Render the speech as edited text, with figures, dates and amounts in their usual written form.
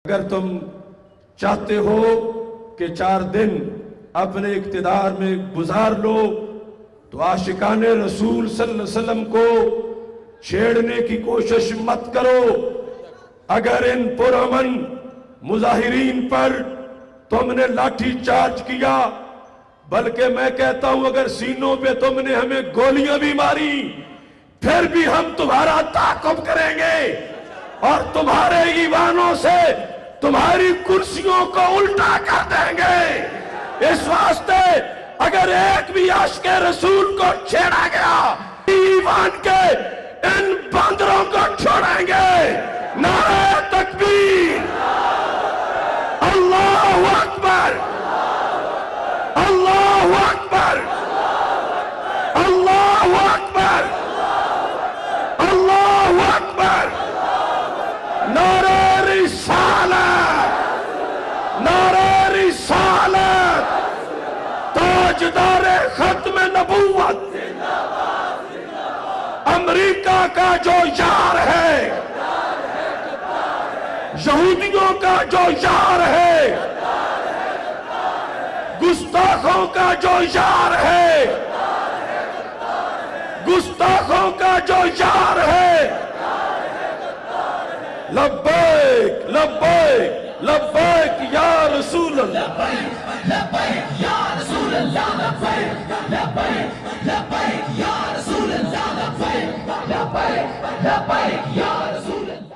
اگر تم چاہتے ہو کہ 4 دن اپنے اقتدار میں گزار لو تو عاشقان رسول صلی اللہ علیہ وسلم کو چھیڑنے کی کوشش مت کرو۔ اگر ان پرامن مظاہرین پر تم نے لاٹھی چارج کیا، بلکہ میں کہتا ہوں اگر سینوں پہ تم نے ہمیں گولیاں بھی ماری، پھر بھی ہم تمہارا تعاقب کریں گے اور تمہارے ایوانوں سے تمہاری کرسیوں کو الٹا کر دیں گے۔ اس واسطے اگر ایک بھی عاشق رسول کو چھیڑا گیا، ایوان کے ان باندروں کو چھوڑیں گے۔ نعرہ تکبیر، اللہ اکبر، اللہ اکبر، اللہ اکبر، اللہ اکبر، نعرہ رسالت، نعرہ رسالت، تاجدار ختم نبوت، امریکہ کا جو یار ہے، یہودیوں کا جو یار ہے، گستاخوں کا جو یار ہے، گستاخوں کا جو یار ہے، لبیک لبیک لبیک یا رسول اللہ۔